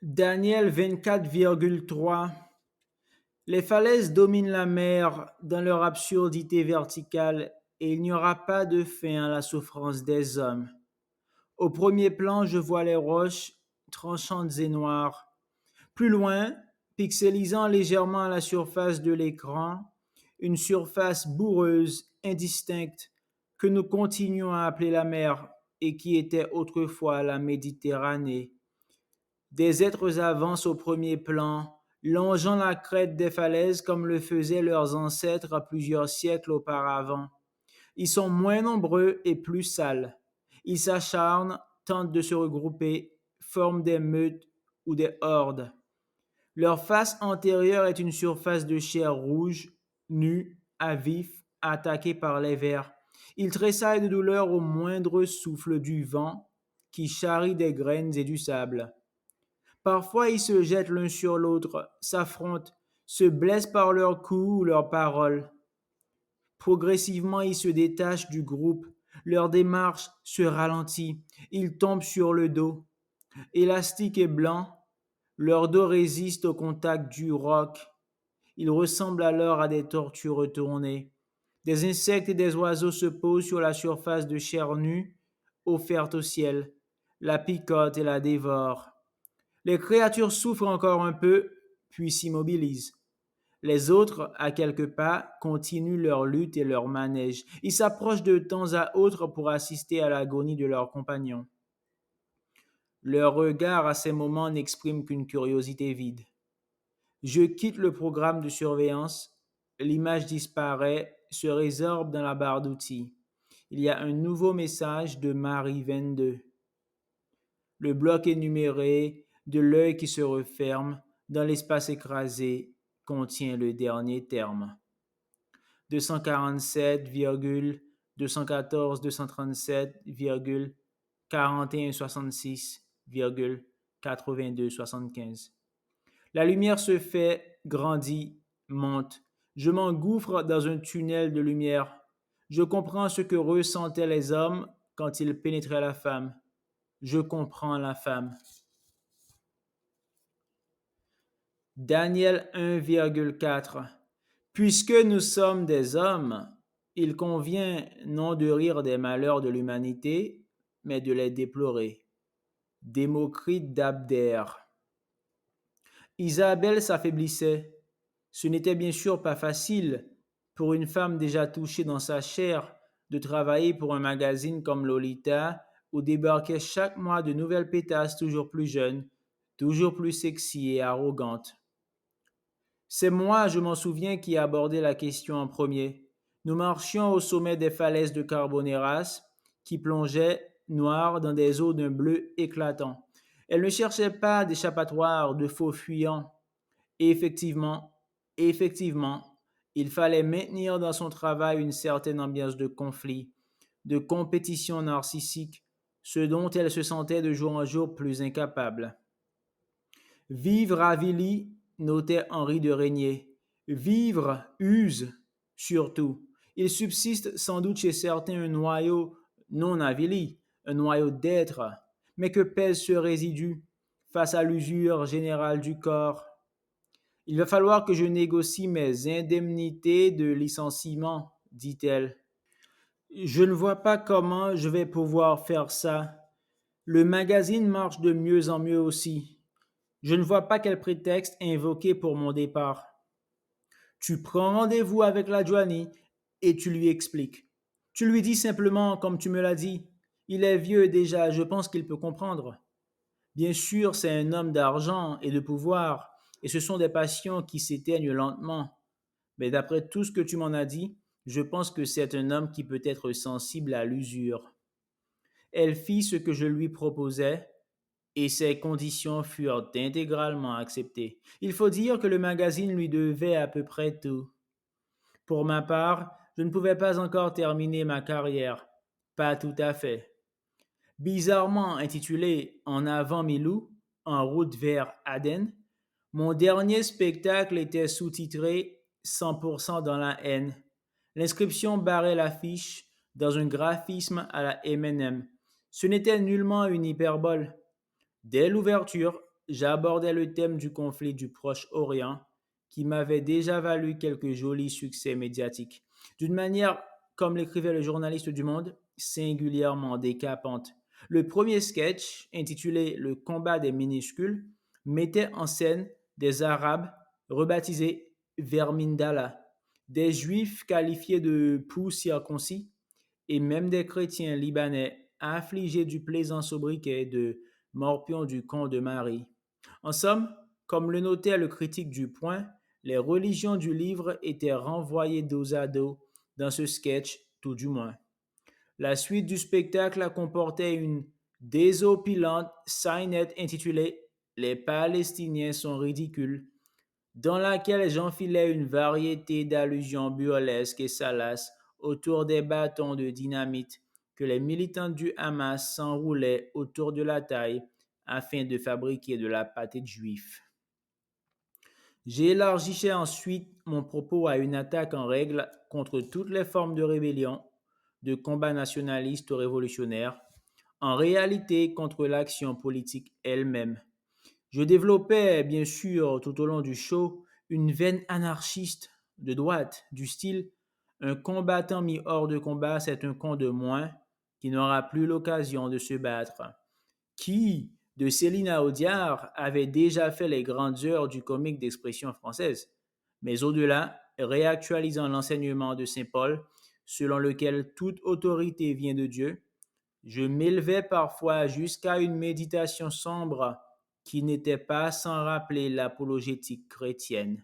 Daniel 24,3. Les falaises dominent la mer dans leur absurdité verticale et il n'y aura pas de fin à la souffrance des hommes. Au premier plan, je vois les roches tranchantes et noires. Plus loin, pixelisant légèrement la surface de l'écran, une surface boureuse, indistincte, que nous continuons à appeler la mer et qui était autrefois la Méditerranée. Des êtres avancent au premier plan, longeant la crête des falaises comme le faisaient leurs ancêtres plusieurs siècles auparavant. Ils sont moins nombreux et plus sales. Ils s'acharnent, tentent de se regrouper, forment des meutes ou des hordes. Leur face antérieure est une surface de chair rouge, nue, à vif, attaquée par les vers. Ils tressaillent de douleur au moindre souffle du vent qui charrie des graines et du sable. Parfois, ils se jettent l'un sur l'autre, s'affrontent, se blessent par leurs coups ou leurs paroles. Progressivement, ils se détachent du groupe. Leur démarche se ralentit. Ils tombent sur le dos. Élastiques et blancs, leur dos résiste au contact du roc. Ils ressemblent alors à des tortues retournées. Des insectes et des oiseaux se posent sur la surface de chair nue, offerte au ciel, la picotent et la dévorent. Les créatures souffrent encore un peu, puis s'immobilisent. Les autres, à quelques pas, continuent leur lutte et leur manège. Ils s'approchent de temps à autre pour assister à l'agonie de leurs compagnons. Leur regard à ces moments n'exprime qu'une curiosité vide. Je quitte le programme de surveillance, l'image disparaît, se résorbe dans la barre d'outils. Il y a un nouveau message de Marie 22. Le bloc énuméré, de l'œil qui se referme, dans l'espace écrasé, contient le dernier terme. 247,237,4166,8275. La lumière se fait, grandit, monte. Je m'engouffre dans un tunnel de lumière. Je comprends ce que ressentaient les hommes quand ils pénétraient la femme. Je comprends la femme. Daniel 1,4. Puisque nous sommes des hommes, il convient non de rire des malheurs de l'humanité, mais de les déplorer. Démocrite d'Abdère. Isabelle s'affaiblissait. Ce n'était bien sûr pas facile pour une femme déjà touchée dans sa chair de travailler pour un magazine comme Lolita où débarquaient chaque mois de nouvelles pétasses toujours plus jeunes, toujours plus sexy et arrogantes. C'est moi, je m'en souviens, qui ai abordé la question en premier. Nous marchions au sommet des falaises de Carboneras, qui plongeaient, noires, dans des eaux d'un bleu éclatant. Elle ne cherchait pas d'échappatoire, de faux fuyants. Et effectivement, il fallait maintenir dans son travail une certaine ambiance de conflit, de compétition narcissique, ce dont elle se sentait de jour en jour plus incapable. Vivre avilit, notait Henri de Régnier. Vivre use, surtout. Il subsiste sans doute chez certains un noyau non avili, un noyau d'être. Mais que pèse ce résidu face à l'usure générale du corps? Il va falloir que je négocie mes indemnités de licenciement, dit-elle. Je ne vois pas comment je vais pouvoir faire ça. Le magazine marche de mieux en mieux aussi. Je ne vois pas quel prétexte invoquer pour mon départ. Tu prends rendez-vous avec la Joanie et tu lui expliques. Tu lui dis simplement comme tu me l'as dit. Il est vieux déjà, je pense qu'il peut comprendre. Bien sûr, c'est un homme d'argent et de pouvoir, et ce sont des passions qui s'éteignent lentement. Mais d'après tout ce que tu m'en as dit, je pense que c'est un homme qui peut être sensible à l'usure. Elle fit ce que je lui proposais, et ses conditions furent intégralement acceptées. Il faut dire que le magazine lui devait à peu près tout. Pour ma part, je ne pouvais pas encore terminer ma carrière. Pas tout à fait. Bizarrement intitulé En avant Milou, en route vers Aden, mon dernier spectacle était sous-titré 100% dans la haine. L'inscription barrait l'affiche dans un graphisme à la Eminem. Ce n'était nullement une hyperbole. Dès l'ouverture, j'abordais le thème du conflit du Proche-Orient qui m'avait déjà valu quelques jolis succès médiatiques. D'une manière, comme l'écrivait le journaliste du Monde, singulièrement décapante. Le premier sketch, intitulé Le combat des minuscules, mettait en scène des Arabes rebaptisés Vermindala, des Juifs qualifiés de poux circoncis et même des chrétiens libanais affligés du plaisant sobriquet de morpion du camp de Marie. En somme, comme le notait le critique du Point, les religions du livre étaient renvoyées dos à dos dans ce sketch, tout du moins. La suite du spectacle comportait une désopilante scénette intitulée Les Palestiniens sont ridicules, dans laquelle j'enfilais une variété d'allusions burlesques et salaces autour des bâtons de dynamite que les militants du Hamas s'enroulaient autour de la taille afin de fabriquer de la pâté de juif. J'élargissais ensuite mon propos à une attaque en règle contre toutes les formes de rébellion, de combat nationaliste ou révolutionnaire, en réalité contre l'action politique elle-même. Je développais, bien sûr, tout au long du show, une veine anarchiste de droite, du style un combattant mis hors de combat, c'est un con de moins qui n'aura plus l'occasion de se battre. Qui, de Céline Audiard, avait déjà fait les grandes heures du comique d'expression française, mais au-delà, réactualisant l'enseignement de Saint Paul, selon lequel toute autorité vient de Dieu, je m'élevais parfois jusqu'à une méditation sombre qui n'était pas sans rappeler l'apologétique chrétienne.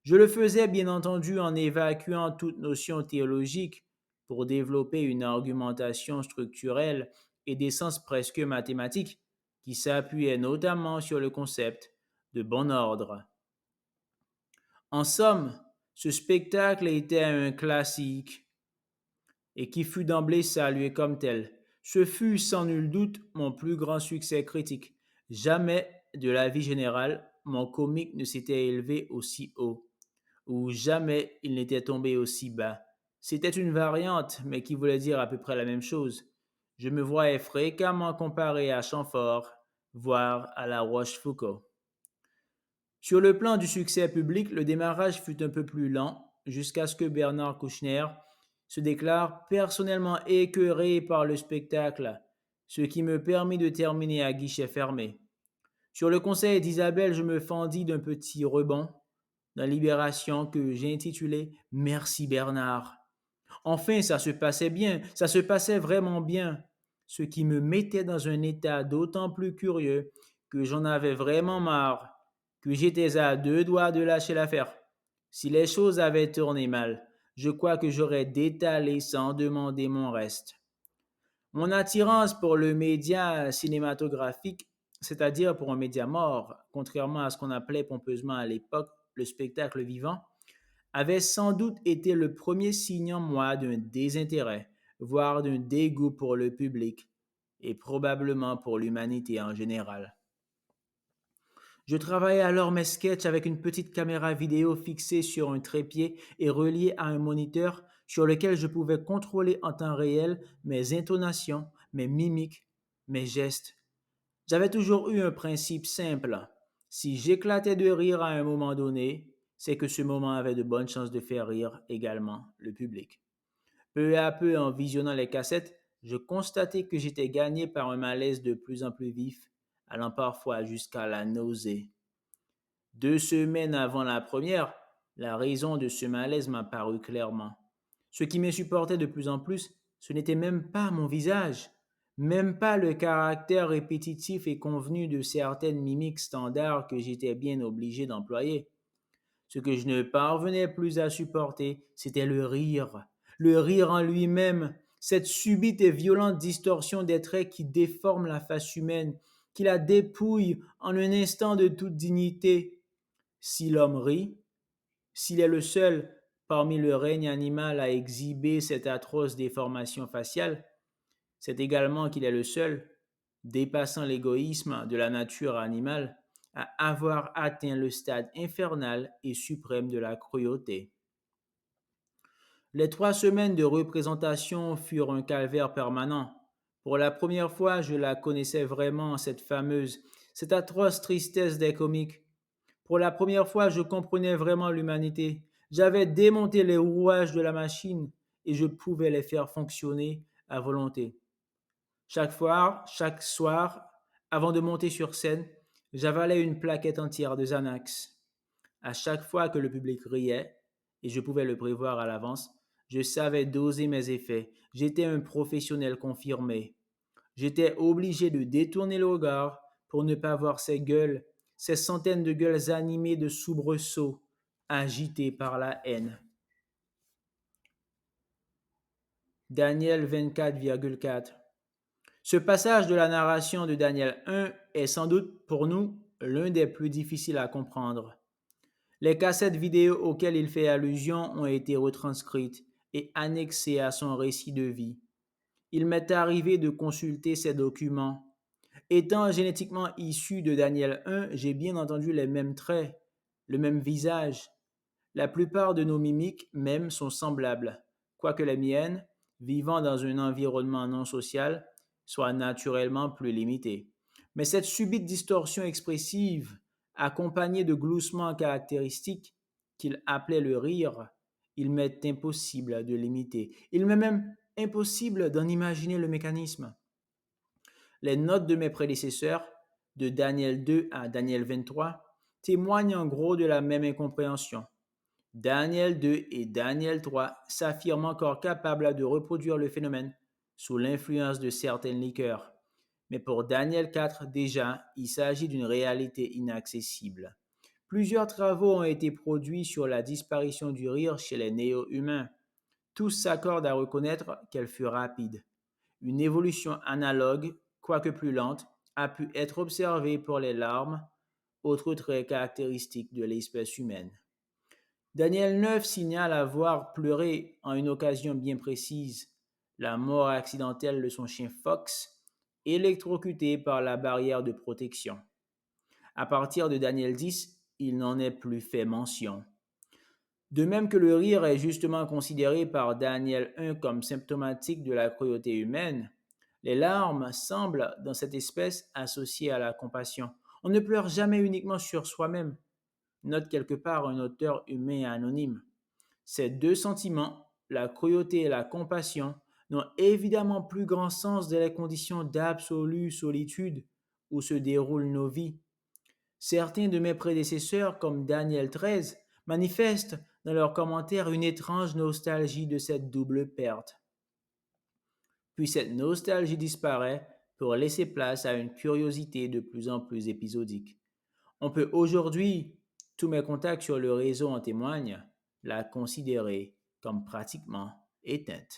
Je le faisais bien entendu en évacuant toute notion théologique pour développer une argumentation structurelle et d'essence presque mathématique qui s'appuyait notamment sur le concept de bon ordre. En somme, ce spectacle était un classique et qui fut d'emblée salué comme tel. Ce fut sans nul doute mon plus grand succès critique. Jamais, de la vie générale, mon comique ne s'était élevé aussi haut, ou jamais il n'était tombé aussi bas. C'était une variante, mais qui voulait dire à peu près la même chose. Je me voyais fréquemment comparé à Chamfort, voire à La Rochefoucauld. Sur le plan du succès public, le démarrage fut un peu plus lent, jusqu'à ce que Bernard Kouchner se déclare personnellement écœuré par le spectacle, ce qui me permit de terminer à guichet fermé. Sur le conseil d'Isabelle, je me fendis d'un petit rebond dans Libération que j'ai intitulé Merci Bernard. Enfin, ça se passait bien, ça se passait vraiment bien, ce qui me mettait dans un état d'autant plus curieux que j'en avais vraiment marre, que j'étais à deux doigts de lâcher l'affaire. Si les choses avaient tourné mal, je crois que j'aurais détalé sans demander mon reste. Mon attirance pour le média cinématographique, c'est-à-dire pour un média mort, contrairement à ce qu'on appelait pompeusement à l'époque le spectacle vivant, avait sans doute été le premier signe en moi d'un désintérêt, voire d'un dégoût pour le public, et probablement pour l'humanité en général. Je travaillais alors mes sketchs avec une petite caméra vidéo fixée sur un trépied et reliée à un moniteur sur lequel je pouvais contrôler en temps réel mes intonations, mes mimiques, mes gestes. J'avais toujours eu un principe simple. Si j'éclatais de rire à un moment donné, c'est que ce moment avait de bonnes chances de faire rire également le public. Peu à peu, en visionnant les cassettes, je constatais que j'étais gagné par un malaise de plus en plus vif, allant parfois jusqu'à la nausée. 2 semaines avant la première, la raison de ce malaise m'apparut clairement. Ce qui m'insupportait de plus en plus, ce n'était même pas mon visage, même pas le caractère répétitif et convenu de certaines mimiques standards que j'étais bien obligé d'employer. Ce que je ne parvenais plus à supporter, c'était le rire en lui-même, cette subite et violente distorsion des traits qui déforme la face humaine, qui la dépouille en un instant de toute dignité. Si l'homme rit, s'il est le seul parmi le règne animal à exhiber cette atroce déformation faciale, c'est également qu'il est le seul, dépassant l'égoïsme de la nature animale, à avoir atteint le stade infernal et suprême de la cruauté. Les 3 semaines de représentation furent un calvaire permanent. Pour la première fois, je la connaissais vraiment, cette atroce tristesse des comiques. Pour la première fois, je comprenais vraiment l'humanité. J'avais démonté les rouages de la machine et je pouvais les faire fonctionner à volonté. Chaque soir, avant de monter sur scène, j'avalais une plaquette entière de Xanax. À chaque fois que le public riait, et je pouvais le prévoir à l'avance, je savais doser mes effets. J'étais un professionnel confirmé. J'étais obligé de détourner le regard pour ne pas voir ces gueules, ces centaines de gueules animées de soubresauts, agitées par la haine. Daniel 24,4. Ce passage de la narration de Daniel 1 est sans doute pour nous l'un des plus difficiles à comprendre. Les cassettes vidéo auxquelles il fait allusion ont été retranscrites et annexées à son récit de vie. Il m'est arrivé de consulter ces documents. Étant génétiquement issu de Daniel 1, j'ai bien entendu les mêmes traits, le même visage. La plupart de nos mimiques même sont semblables, quoique les miennes, vivant dans un environnement non social, soient naturellement plus limitées. Mais cette subite distorsion expressive, accompagnée de gloussements caractéristiques qu'il appelait le rire, il m'est impossible de l'imiter. Il m'est même impossible d'en imaginer le mécanisme. Les notes de mes prédécesseurs, de Daniel 2 à Daniel 23, témoignent en gros de la même incompréhension. Daniel 2 et Daniel 3 s'affirment encore capables de reproduire le phénomène sous l'influence de certaines liqueurs. Mais pour Daniel 4, déjà, il s'agit d'une réalité inaccessible. Plusieurs travaux ont été produits sur la disparition du rire chez les néo-humains. Tous s'accordent à reconnaître qu'elle fut rapide. Une évolution analogue, quoique plus lente, a pu être observée pour les larmes, autre trait caractéristique de l'espèce humaine. Daniel 9 signale avoir pleuré en une occasion bien précise, la mort accidentelle de son chien Fox, électrocuté par la barrière de protection. À partir de Daniel 10, il n'en est plus fait mention. De même que le rire est justement considéré par Daniel 1 comme symptomatique de la cruauté humaine, les larmes semblent, dans cette espèce, associées à la compassion. On ne pleure jamais uniquement sur soi-même, note quelque part un auteur humain anonyme. Ces deux sentiments, la cruauté et la compassion, n'ont évidemment plus grand sens dans les conditions d'absolue solitude où se déroulent nos vies. Certains de mes prédécesseurs, comme Daniel 13, manifestent dans leurs commentaires une étrange nostalgie de cette double perte. Puis cette nostalgie disparaît pour laisser place à une curiosité de plus en plus épisodique. On peut aujourd'hui, tous mes contacts sur le réseau en témoignent, la considérer comme pratiquement éteinte.